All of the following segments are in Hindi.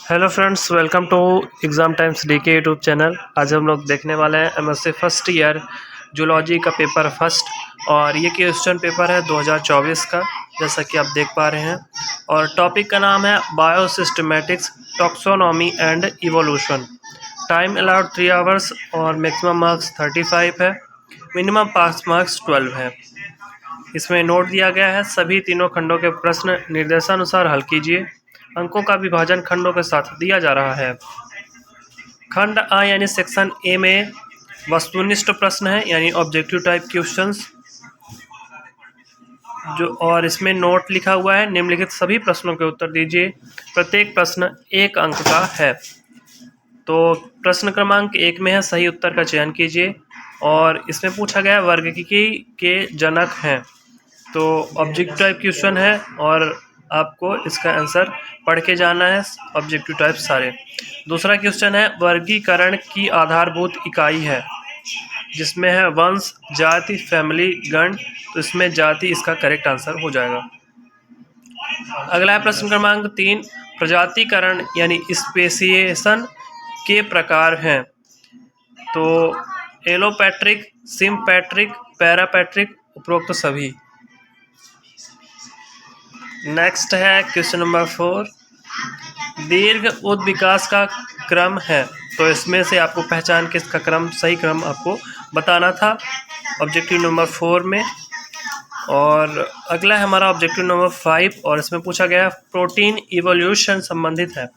Hello friends, welcome to exam times DK YouTube channel. आज हम लोग देखने वाले हैं एमएससी फर्स्ट ईयर जूलॉजी का पेपर फर्स्ट। और ये क्वेश्चन पेपर है 2024 का, जैसा कि आप देख पा रहे हैं। और टॉपिक का नाम है biosystematics, taxonomy and evolution. Time allowed 3 hours और मैक्सिमम मार्क्स 35 है। मिनिमम पास मार्क्स 12 है। इसमें नोट दिया गया है, सभी तीनों खंडों के प्रश्न निर्देशानुसार हल कीजिए। अंकों का विभाजन खंडों के साथ दिया जा रहा है। खंड आ यानी सेक्शन ए में वस्तुनिष्ठ प्रश्न है, यानी ऑब्जेक्टिव टाइप क्वेश्चंस जो, और इसमें नोट लिखा हुआ है, निम्नलिखित सभी प्रश्नों के उत्तर दीजिए। प्रत्येक प्रश्न 1 अंक का है। तो प्रश्न क्रमांक 1 में है, सही उत्तर का चयन कीजिए। और इसमें पूछा गया वर्गीकी के जनक हैं। तो ऑब्जेक्टिव टाइप क्वेश्चन है और आपको इसका आंसर पढ़ के जाना है, ऑब्जेक्टिव टाइप सारे। दूसरा क्वेश्चन है, वर्गीकरण की आधारभूत इकाई है, जिसमें है वंश, जाति, फैमिली, गण। तो इसमें जाति इसका करेक्ट आंसर हो जाएगा। अगला है प्रश्न क्रमांक 3, प्रजातिकरण यानी स्पेसिएशन के प्रकार हैं। तो एलोपैट्रिक, सिम्पैट्रिक, पैरापैट्रिक, उपरोक्त सभी। नेक्स्ट है क्वेश्चन नंबर 4, दीर्घ उद्विकास का क्रम है। तो इसमें से आपको पहचान के इसका क्रम, सही क्रम आपको बताना था ऑब्जेक्टिव नंबर 4 में। और अगला है हमारा ऑब्जेक्टिव नंबर 5, और इसमें पूछा गया प्रोटीन इवोल्यूशन संबंधित है।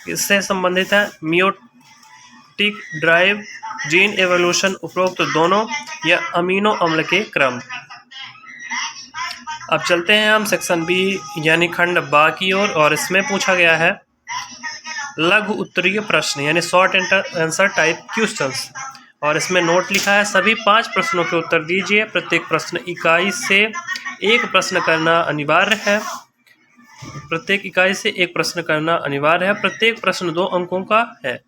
इससे संबंधित है मियोटिक ड्राइव, जीन एवोल्यूशन, उपरोक्त दोनों, या अमीनो अम्ल के क्रम। अब चलते हैं हम सेक्शन बी यानी खंड बा की ओर, और इसमें पूछा गया है लघु उत्तरीय प्रश्न यानी शॉर्ट आंसर टाइप क्वेश्चंस। और इसमें नोट लिखा है, सभी 5 प्रश्नों के उत्तर दीजिए। प्रत्येक प्रश्न इकाई से एक प्रश्न करना अनिवार्य है। प्रत्येक इकाई से एक प्रश्न करना अनिवार्य है। प्रत्येक प्रश्न 2 अंकों का है।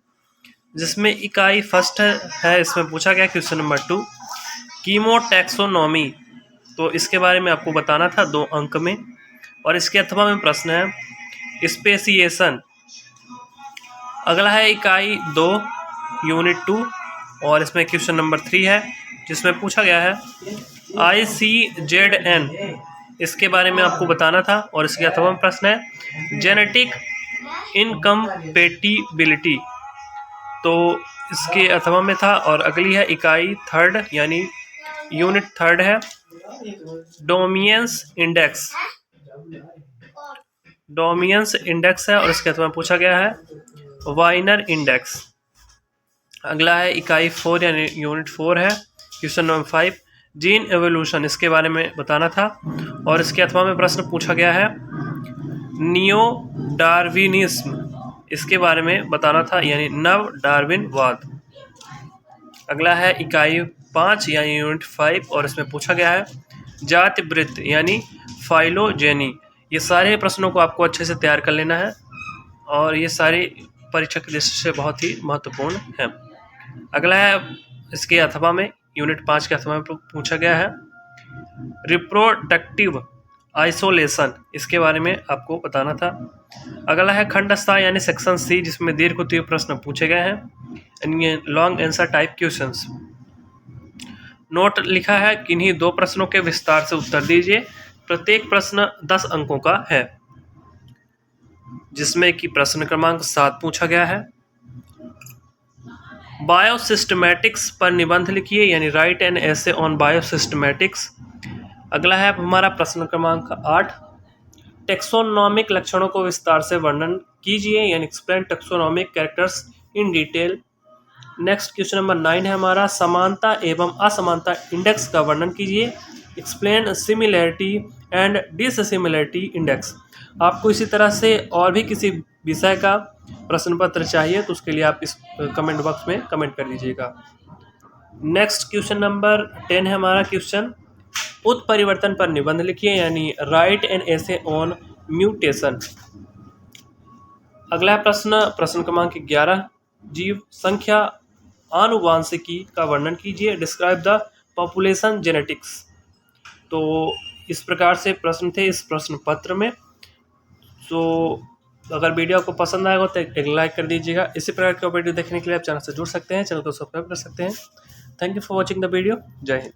जिसमें इकाई फर्स्ट है, इसमें पूछा गया क्वेश्चन नंबर 2, कीमोटैक्सोनॉमी। तो इसके बारे में आपको बताना था 2 अंक में। और इसके अथवा में प्रश्न है स्पेसिएशन। अगला है इकाई 2 यूनिट 2, और इसमें क्वेश्चन नंबर 3 है, जिसमें पूछा गया है ICZN। इसके बारे में आपको बताना था। और इसके अथवा में प्रश्न है जेनेटिक इनकम्पेटिबिलिटी। तो इसके अथवा में था। और अगली है इकाई 3 यानी यूनिट 3 है, डोमियंस इंडेक्स। डोमियंस इंडेक्स है, और इसके अथवा में पूछा गया है वाइनर इंडेक्स। अगला है इकाई 4 यानी यूनिट 4 है, क्वेश्चन नंबर 5, जीन एवोल्यूशन। इसके बारे में बताना था। और इसके अथवा में प्रश्न पूछा गया है नियो डार्विनिज्म। इसके बारे में बताना था, यानी नव डार्विनवाद। अगला है इकाई 5 यानी यूनिट 5, और इसमें पूछा गया है जाति वृत्त यानी फाइलोजेनी। ये सारे प्रश्नों को आपको अच्छे से तैयार कर लेना है, और ये सारे परीक्षा की दृष्टि से बहुत ही महत्वपूर्ण है। अगला है इसके अथवा में यूनिट 5 के अथवा में पूछा गया है रिप्रोडक्टिव आइसोलेशन। इसके बारे में आपको बताना था। अगला है खंडस्था यानी सेक्शन सी, जिसमें दीर्घ उत्तरीय प्रश्न पूछे गए हैं, long answer type questions. Note लिखा है, किन्हीं 2 प्रश्नों के विस्तार से उत्तर दीजिए। प्रत्येक प्रश्न 10 अंकों का है। जिसमें कि प्रश्न क्रमांक 7 पूछा गया है बायोसिस्टमैटिक्स पर निबंध लिखिए, यानी राइट एन एसे ऑन बायोसिस्टमैटिक्स। अगला है हमारा प्रश्न क्रमांक 8, टेक्सोनॉमिक लक्षणों को विस्तार से वर्णन कीजिए, यानी explain taxonomic characters in detail. Next question number 9 है हमारा समानता एवं असमानता इंडेक्स का वर्णन कीजिए, एक्सप्लेन सिमिलैरिटी एंड डिससिमिलैरिटी इंडेक्स। आपको इसी तरह से और भी किसी विषय का प्रश्न पत्र चाहिए तो उसके लिए आप इस कमेंट बॉक्स में कमेंट कर दीजिएगा। नेक्स्ट क्वेश्चन नंबर 10 है हमारा क्वेश्चन, उत्परिवर्तन पर निबंध लिखिए, यानी right an essay on mutation. अगला प्रश्न क्रमांक 11, जीव संख्या आनुवांशिकी का वर्णन कीजिए, डिस्क्राइब द पॉपुलेशन जेनेटिक्स। तो इस प्रकार से प्रश्न थे इस प्रश्न पत्र में। तो तो अगर वीडियो आपको पसंद आएगा तो एक लाइक कर दीजिएगा। इसी प्रकार के वीडियो देखने के लिए आप चैनल से जुड़ सकते हैं, चैनल को सब्सक्राइब कर सकते हैं। Thank you for watching the video. जय हिंद।